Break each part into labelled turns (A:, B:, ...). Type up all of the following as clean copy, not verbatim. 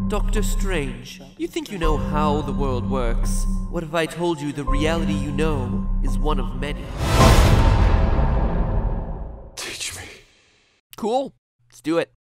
A: Dr. Strange, you think you know how the world works. What if I told you the reality you know is one of many?
B: Teach me.
A: Cool. Let's do it.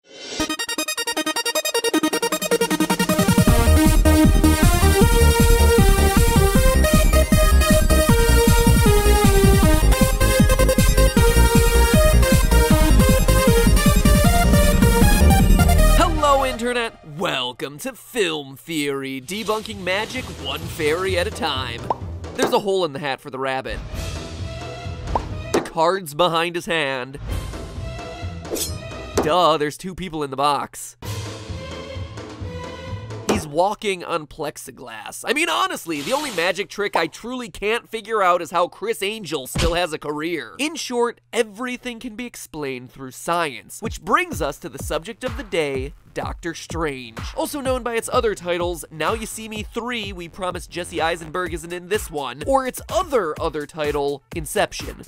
A: Internet, welcome to Film Theory, debunking magic one fairy at a time. There's a hole in the hat for the rabbit. The card's behind his hand. Duh, there's two people in the box. He's walking on plexiglass. I mean, honestly, the only magic trick I truly can't figure out is how Chris Angel still has a career. In short, everything can be explained through science, which brings us to the subject of the day, Doctor Strange. Also known by its other titles, Now You See Me 3, We Promise Jesse Eisenberg Isn't in This One, or its other title, Inception.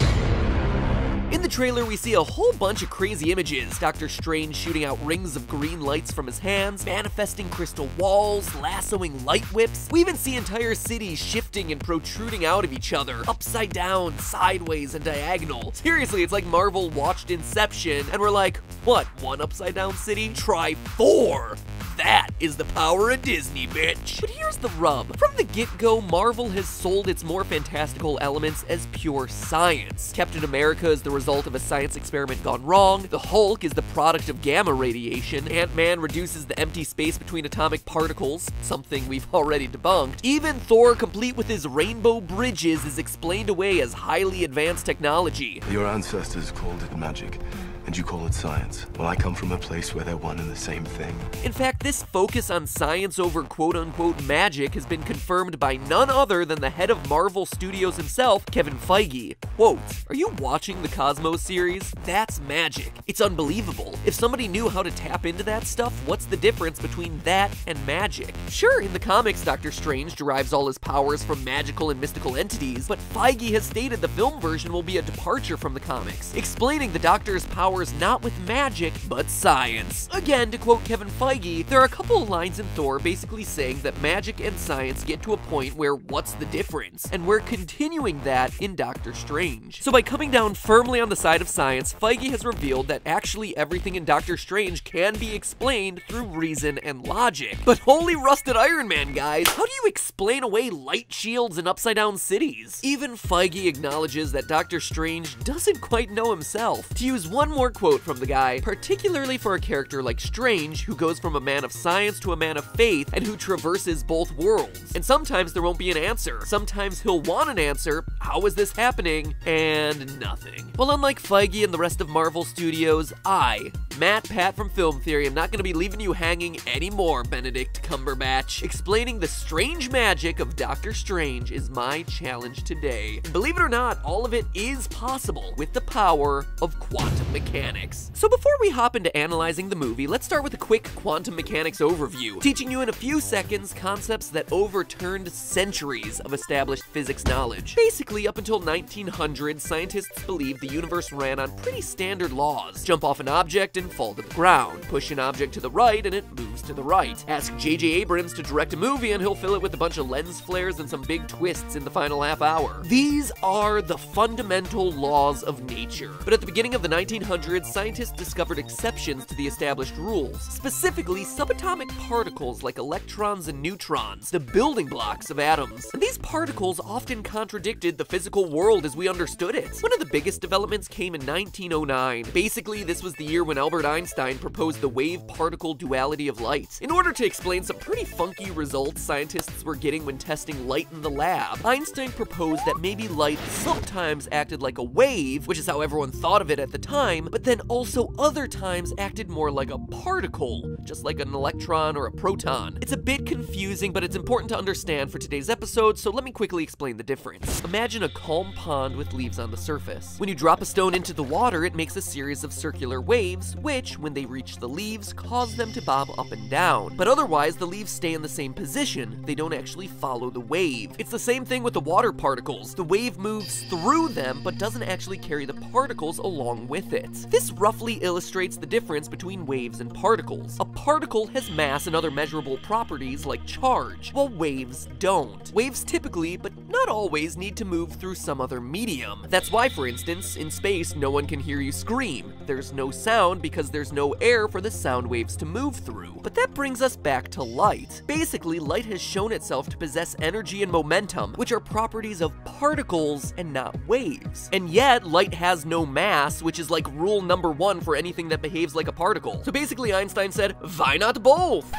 A: In the trailer, we see a whole bunch of crazy images. Doctor Strange shooting out rings of green lights from his hands, manifesting crystal walls, lassoing light whips. We even see entire cities shifting and protruding out of each other, upside down, sideways, and diagonal. Seriously, it's like Marvel watched Inception, and we're like, what, one upside down city? Try 4! That is the power of Disney, bitch. But here's the rub. From the get-go, Marvel has sold its more fantastical elements as pure science. Captain America is the result of a science experiment gone wrong. The Hulk is the product of gamma radiation. Ant-Man reduces the empty space between atomic particles, something we've already debunked. Even Thor, complete with his rainbow bridges, is explained away as highly advanced technology.
B: Your ancestors called it magic, and you call it science. Well, I come from a place where they're one and the same thing.
A: In fact, this focus on science over quote-unquote magic has been confirmed by none other than the head of Marvel Studios himself, Kevin Feige. Quote, "Are you watching the Cosmos series? That's magic. It's unbelievable. If somebody knew how to tap into that stuff, what's the difference between that and magic? Sure, in the comics, Doctor Strange derives all his powers from magical and mystical entities, but Feige has stated the film version will be a departure from the comics, explaining the Doctor's powers not with magic, but science." Again, to quote Kevin Feige, there are a couple of lines in Thor basically saying that magic and science get to a point where what's the difference? And we're continuing that in Doctor Strange. So by coming down firmly on the side of science, Feige has revealed that actually everything in Doctor Strange can be explained through reason and logic. But holy rusted Iron Man, guys, how do you explain away light shields and upside down cities? Even Feige acknowledges that Doctor Strange doesn't quite know himself. To use one more quote from the guy, particularly for a character like Strange, who goes from a man of science to a man of faith, and who traverses both worlds. And sometimes there won't be an answer. Sometimes he'll want an answer, how is this happening? And nothing. Well, unlike Feige and the rest of Marvel Studios, I, Matt Pat from Film Theory, am not gonna be leaving you hanging anymore, Benedict Cumberbatch. Explaining the strange magic of Doctor Strange is my challenge today. And believe it or not, all of it is possible with the power of quantum mechanics. So before we hop into analyzing the movie, let's start with a quick quantum mechanics overview, teaching you in a few seconds concepts that overturned centuries of established physics knowledge. Basically, up until 1900, scientists believed the universe ran on pretty standard laws. Jump off an object and fall to the ground. Push an object to the right and it moves to the right. Ask J.J. Abrams to direct a movie and he'll fill it with a bunch of lens flares and some big twists in the final half hour. These are the fundamental laws of nature. But at the beginning of the 1900s, scientists discovered exceptions to the established rules, specifically subatomic particles like electrons and neutrons, the building blocks of atoms. And these particles often contradicted the physical world as we understood it. One of the biggest developments came in 1909. Basically, this was the year when Albert Einstein proposed the wave-particle duality of light. In order to explain some pretty funky results scientists were getting when testing light in the lab, Einstein proposed that maybe light sometimes acted like a wave, which is how everyone thought of it at the time, but then also other times acted more like a particle, just like an electron or a proton. It's a bit confusing, but it's important to understand for today's episode, so let me quickly explain the difference. Imagine a calm pond with leaves on the surface. When you drop a stone into the water, it makes a series of circular waves, which, when they reach the leaves, cause them to bob up and down. But otherwise, the leaves stay in the same position. They don't actually follow the wave. It's the same thing with the water particles. The wave moves through them, but doesn't actually carry the particles along with it. This roughly illustrates the difference between waves and particles. A particle has mass and other measurable properties like charge, while waves don't. Waves typically, but not always, need to move through some other medium. That's why, for instance, in space, no one can hear you scream. There's no sound because there's no air for the sound waves to move through. But that brings us back to light. Basically, light has shown itself to possess energy and momentum, which are properties of particles and not waves. And yet, light has no mass, which is like rule number 1 for anything that behaves like a particle. So basically, Einstein said, why not both?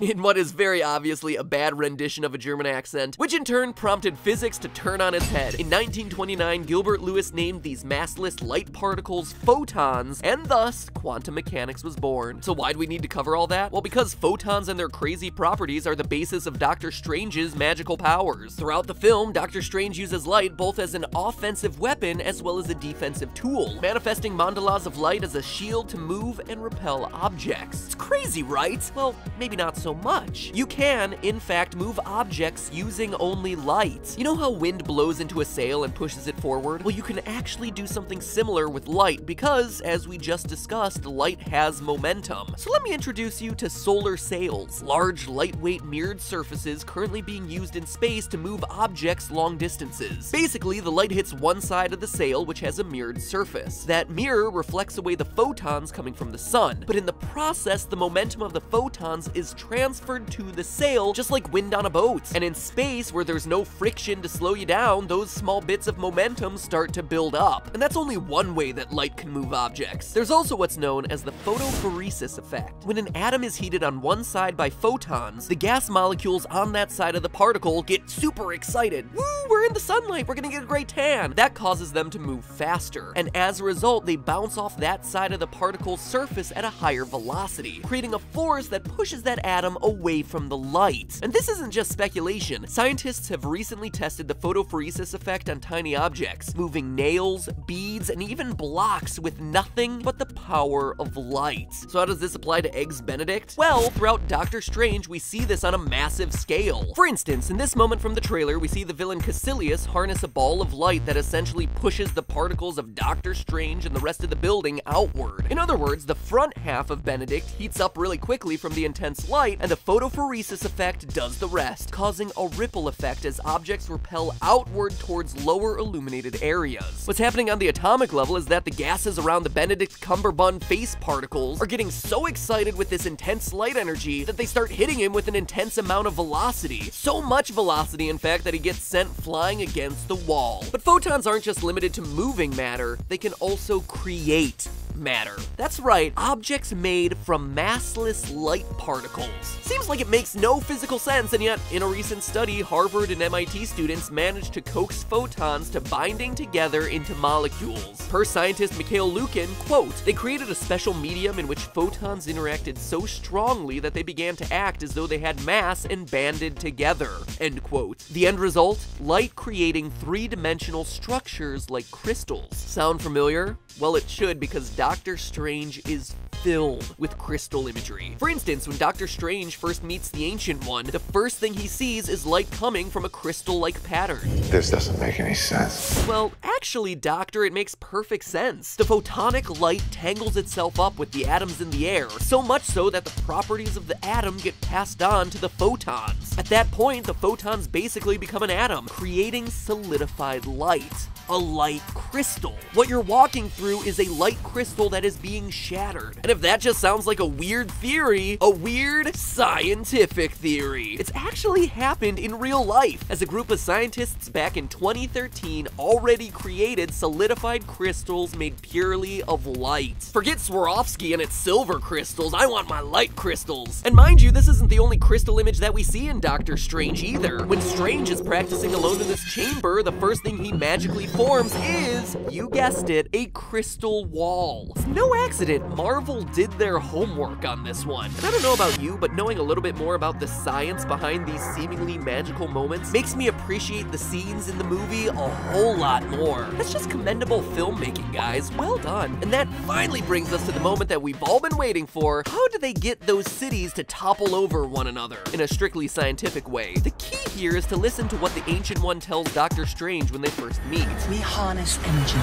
A: In what is very obviously a bad rendition of a German accent, which in turn prompted physics to turn on its head. In 1929, Gilbert Lewis named these massless light particles photons, and thus, quantum mechanics was born. So why do we need to cover all that? Well, because photons and their crazy properties are the basis of Doctor Strange's magical powers. Throughout the film, Doctor Strange uses light both as an offensive weapon as well as a defensive tool, manifesting mandalas of light as a shield to move and repel objects. It's crazy, right? Well, maybe not so much. You can, in fact, move objects using only light. You know how wind blows into a sail and pushes it forward? Well, you can actually do something similar with light because, as we just discussed, light has momentum. So let me introduce you to solar sails, large, lightweight, mirrored surfaces currently being used in space to move objects long distances. Basically, the light hits one side of the sail, which has a mirrored surface. That mirror reflects away the photons coming from the sun, but in the process, the momentum of the photons is transferred to the sail, just like wind on a boat. And in space, where there's no friction to slow you down, those small bits of momentum start to build up. And that's only one way that light can move objects. There's also what's known as the photophoresis effect. When an atom is heated on one side by photons, the gas molecules on that side of the particle get super excited. Woo, we're in the sunlight, we're gonna get a great tan. That causes them to move faster. And as a result, they bounce off that side of the particle's surface at a higher velocity, creating a force that pushes that atom away from the light. And this isn't just speculation. Scientists have recently tested the photophoresis effect on tiny objects, moving nails, beads, and even blocks with nothing but the power of light. So how does this apply to Eggs Benedict? Well, throughout Doctor Strange, we see this on a massive scale. For instance, in this moment from the trailer, we see the villain Caecilius harness a ball of light that essentially pushes the particles of Doctor Strange and the rest of the building outward. In other words, the front half of Benedict heats up really quickly from the intense light, and the photophoresis effect does the rest, causing a ripple effect as objects repel outward towards lower illuminated areas. What's happening on the atomic level is that the gases around the Benedict Cumberbund face particles are getting so excited with this intense light energy that they start hitting him with an intense amount of velocity. So much velocity, in fact, that he gets sent flying against the wall. But photons aren't just limited to moving matter, they can also create matter. That's right, objects made from massless light particles. Seems like it makes no physical sense, and yet, in a recent study, Harvard and MIT students managed to coax photons to binding together into molecules. Per scientist Mikhail Lukin, quote, "They created a special medium in which photons interacted so strongly that they began to act as though they had mass and banded together," end quote. The end result? Light creating three-dimensional structures like crystals. Sound familiar? Well, it should, because Doctor Strange is filled with crystal imagery. For instance, when Doctor Strange first meets the Ancient One, the first thing he sees is light coming from a crystal-like pattern.
C: This doesn't make any sense.
A: Well, actually, Doctor, it makes perfect sense. The photonic light tangles itself up with the atoms in the air, so much so that the properties of the atom get passed on to the photons. At that point, the photons basically become an atom, creating solidified light. A light crystal. What you're walking through is a light crystal that is being shattered. And if that just sounds like a weird theory, a weird scientific theory, it's actually happened in real life, as a group of scientists back in 2013 already created solidified crystals made purely of light. Forget Swarovski and its silver crystals, I want my light crystals. And mind you, this isn't the only crystal image that we see in Doctor Strange either. When Strange is practicing alone in this chamber, the first thing he magically forms is, you guessed it, a crystal wall. It's no accident, Marvel did their homework on this one. And I don't know about you, but knowing a little bit more about the science behind these seemingly magical moments makes me appreciate the scenes in the movie a whole lot more. That's just commendable filmmaking, guys. Well done. And that finally brings us to the moment that we've all been waiting for. How do they get those cities to topple over one another in a strictly scientific way? The key here is to listen to what the Ancient One tells Doctor Strange when they first meet.
D: We harness energy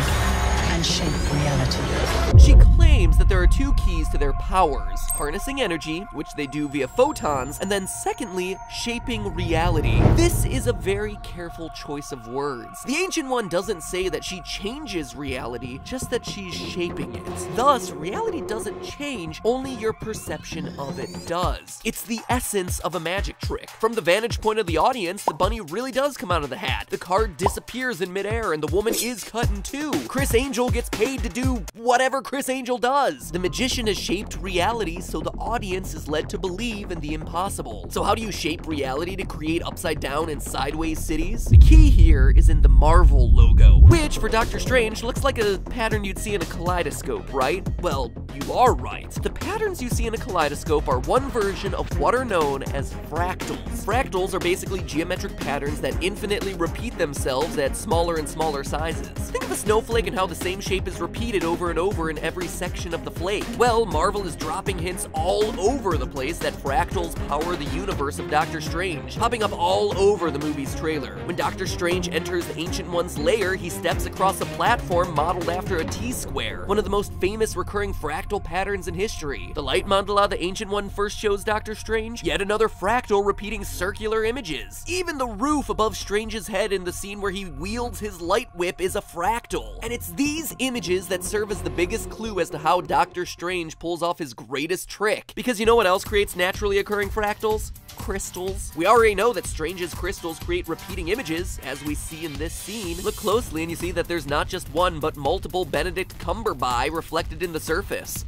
D: and shape reality.
A: She claims that there are two keys to their powers: harnessing energy, which they do via photons, and then secondly, shaping reality. This is a very careful choice of words. The Ancient One doesn't say that she changes reality, just that she's shaping it. Thus, reality doesn't change, only your perception of it does. It's the essence of a magic trick. From the vantage point of the audience, the bunny really does come out of the hat. The card disappears in midair and the woman is cut in two. Criss Angel gets paid to do whatever Criss Angel does. The magician has shaped reality, so the audience is led to believe in the impossible. So how do you shape reality to create upside down and sideways cities? The key here is in the Marvel logo, which for Doctor Strange looks like a pattern you'd see in a kaleidoscope, right? Well, you are right. The patterns you see in a kaleidoscope are one version of what are known as fractals. Fractals are basically geometric patterns that infinitely repeat themselves at smaller and smaller sizes. Think of a snowflake and how the same shape is repeated over and over in every section of the flake. Well, Marvel is dropping hints all over the place that fractals power the universe of Doctor Strange, popping up all over the movie's trailer. When Doctor Strange enters the Ancient One's lair, he steps across a platform modeled after a T-square, one of the most famous recurring fractal patterns in history. The light mandala the Ancient One first shows Doctor Strange, yet another fractal repeating circular images. Even the roof above Strange's head in the scene where he wields his light whip is a fractal. And it's these images that serve as the biggest clue as to how Doctor Strange pulls off his greatest trick. Because you know what else creates naturally occurring fractals? Crystals. We already know that Strange's crystals create repeating images, as we see in this scene. Look closely and you see that there's not just one, but multiple Benedict Cumberbatch reflected in the surface.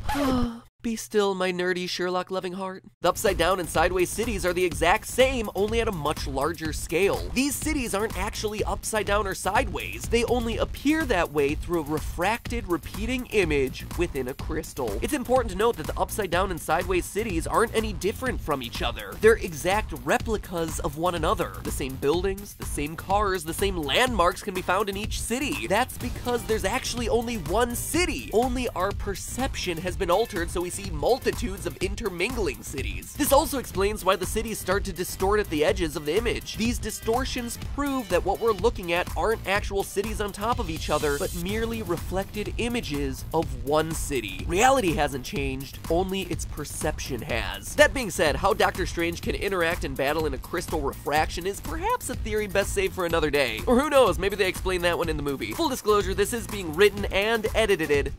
A: Be still, my nerdy Sherlock-loving heart. The upside-down and sideways cities are the exact same, only at a much larger scale. These cities aren't actually upside down or sideways. They only appear that way through a refracted, repeating image within a crystal. It's important to note that the upside-down and sideways cities aren't any different from each other. They're exact replicas of one another. The same buildings, the same cars, the same landmarks can be found in each city. That's because there's actually only one city. Only our perception has been altered, so we see multitudes of intermingling cities. This also explains why the cities start to distort at the edges of the image. These distortions prove that what we're looking at aren't actual cities on top of each other, but merely reflected images of one city. Reality hasn't changed, only its perception has. That being said, how Doctor Strange can interact and battle in a crystal refraction is perhaps a theory best saved for another day. Or who knows, maybe they explain that one in the movie. Full disclosure, this is being written and edited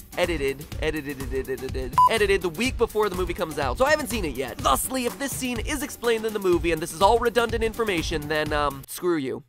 A: the week before the movie comes out, so I haven't seen it yet. Thusly, if this scene is explained in the movie and this is all redundant information, then, screw you.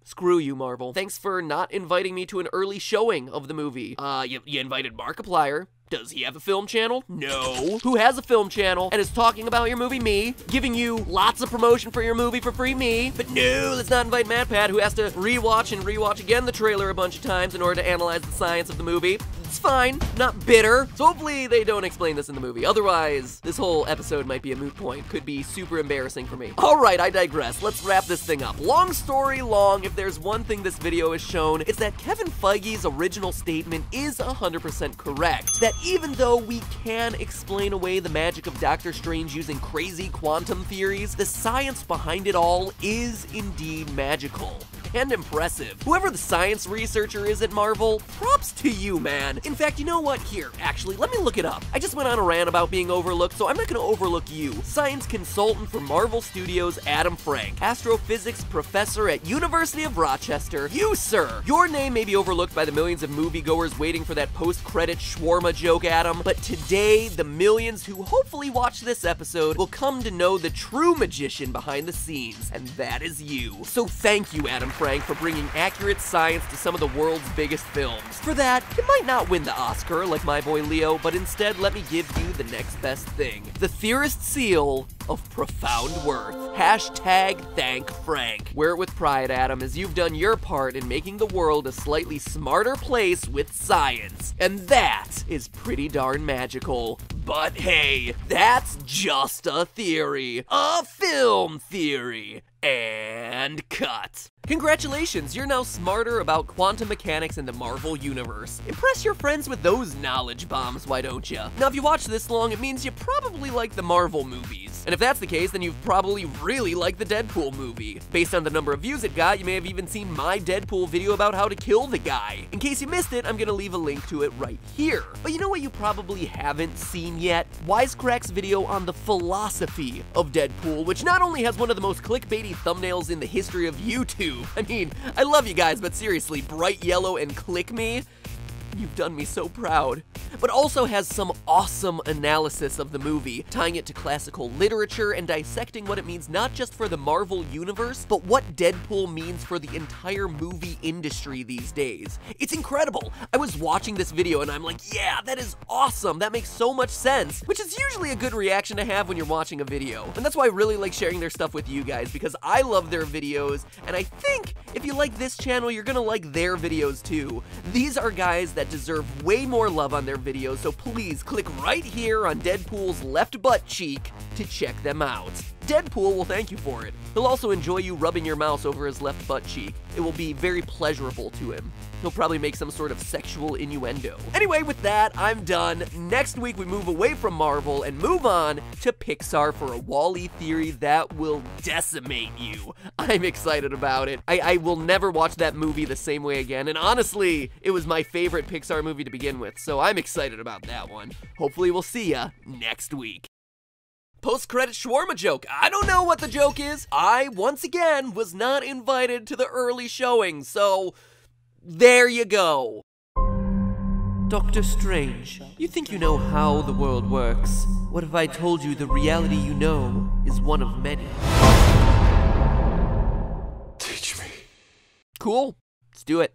A: Screw you, Marvel. Thanks for not inviting me to an early showing of the movie. You invited Markiplier. Does he have a film channel? No. Who has a film channel and is talking about your movie? Me. Giving you lots of promotion for your movie for free? Me. But no, let's not invite MatPat, who has to rewatch and rewatch again the trailer a bunch of times in order to analyze the science of the movie. It's fine. Not bitter. So hopefully they don't explain this in the movie. Otherwise, this whole episode might be a moot point. Could be super embarrassing for me. Alright, I digress. Let's wrap this thing up. Long story long, if there's one thing this video has shown, it's that Kevin Feige's original statement is 100% correct. That even though we can explain away the magic of Doctor Strange using crazy quantum theories, the science behind it all is indeed magical. And impressive. Whoever the science researcher is at Marvel, props to you, man. In fact, you know what? Here, actually, let me look it up. I just went on a rant about being overlooked, so I'm not gonna overlook you. Science consultant for Marvel Studios, Adam Frank. Astrophysics professor at University of Rochester. You, sir! Your name may be overlooked by the millions of moviegoers waiting for that post-credit shawarma joke, Adam, but today, the millions who hopefully watch this episode will come to know the true magician behind the scenes, and that is you. So thank you, Adam Frank, for bringing accurate science to some of the world's biggest films. For that, you might not win the Oscar like my boy Leo, but instead let me give you the next best thing. The Theorist Seal of Profound Worth. Hashtag thank Frank. Wear it with pride, Adam, as you've done your part in making the world a slightly smarter place with science. And that is pretty darn magical. But hey, that's just a theory. A film theory. And cut. Congratulations, you're now smarter about quantum mechanics in the Marvel Universe. Impress your friends with those knowledge bombs, why don't ya? Now, if you watched this long, it means you probably like the Marvel movies. And if that's the case, then you've probably really liked the Deadpool movie. Based on the number of views it got, you may have even seen my Deadpool video about how to kill the guy. In case you missed it, I'm gonna leave a link to it right here. But you know what you probably haven't seen yet? Wisecrack's video on the philosophy of Deadpool, which not only has one of the most clickbaity thumbnails in the history of YouTube. I mean, I love you guys, but seriously, bright yellow and click me? You've done me so proud. But also has some awesome analysis of the movie, tying it to classical literature and dissecting what it means not just for the Marvel Universe, but what Deadpool means for the entire movie industry these days. It's incredible. I was watching this video and I'm like, yeah, that is awesome. That makes so much sense, which is usually a good reaction to have when you're watching a video. And that's why I really like sharing their stuff with you guys, because I love their videos, and I think if you like this channel, you're gonna like their videos too. These are guys that deserve way more love on their videos, so please click right here on Deadpool's left butt cheek to check them out. Deadpool will thank you for it. He'll also enjoy you rubbing your mouse over his left butt cheek. It will be very pleasurable to him. He'll probably make some sort of sexual innuendo. Anyway, with that, I'm done. Next week, we move away from Marvel and move on to Pixar for a WALL-E theory that will decimate you. I'm excited about it. I will never watch that movie the same way again, and honestly, it was my favorite Pixar movie to begin with, so I'm excited about that one. Hopefully, we'll see ya next week. Post-credit shawarma joke. I don't know what the joke is. I, once again, was not invited to the early showing, so there you go. Doctor Strange, you think you know how the world works. What if I told you the reality you know is one of many?
B: Teach me.
A: Cool. Let's do it.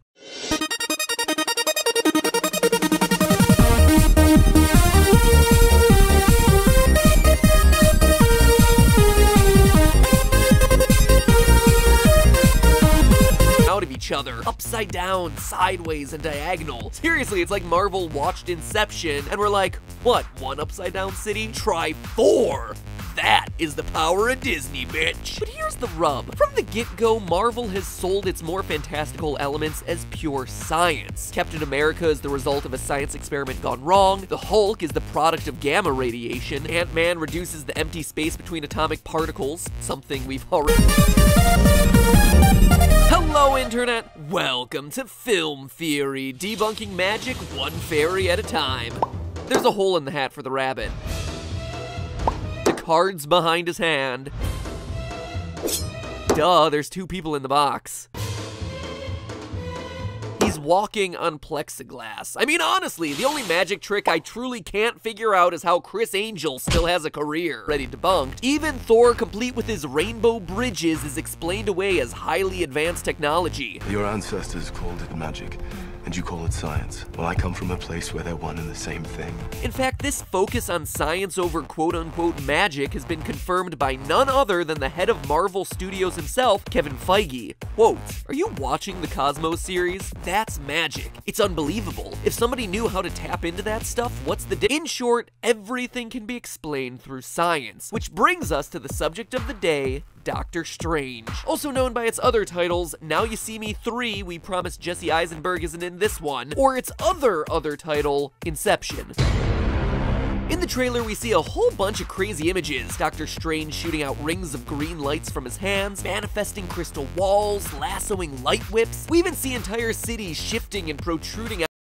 A: Out of each other, upside down, sideways, and diagonal. Seriously, it's like Marvel watched Inception and we're like, what, one upside down city? Try 4! That is the power of Disney, bitch. But here's the rub. From the get-go, Marvel has sold its more fantastical elements as pure science. Captain America is the result of a science experiment gone wrong. The Hulk is the product of gamma radiation. Ant-Man reduces the empty space between atomic particles, something we've already... Hello, Internet! Welcome to Film Theory, debunking magic one fairy at a time. There's a hole in the hat for the rabbit. The card's behind his hand. Duh, there's 2 people in the box. He's walking on plexiglass. I mean, honestly, the only magic trick I truly can't figure out is how Chris Angel still has a career. Ready debunked. Even Thor, complete with his rainbow bridges, is explained away as highly advanced technology.
B: Your ancestors called it magic, and you call it science. Well, I come from a place where they're one and the same thing.
A: In fact, this focus on science over quote-unquote magic has been confirmed by none other than the head of Marvel Studios himself, Kevin Feige. Quote, "Are you watching the Cosmos series? That's magic. It's unbelievable. If somebody knew how to tap into that stuff, what's the In short, everything can be explained through science. Which brings us to the subject of the day, Doctor Strange. Also known by its other titles, Now You See Me 3, We Promise Jesse Eisenberg Isn't in This One, or its other title, Inception. In the trailer, we see a whole bunch of crazy images. Doctor Strange shooting out rings of green lights from his hands, manifesting crystal walls, lassoing light whips. We even see entire cities shifting and protruding out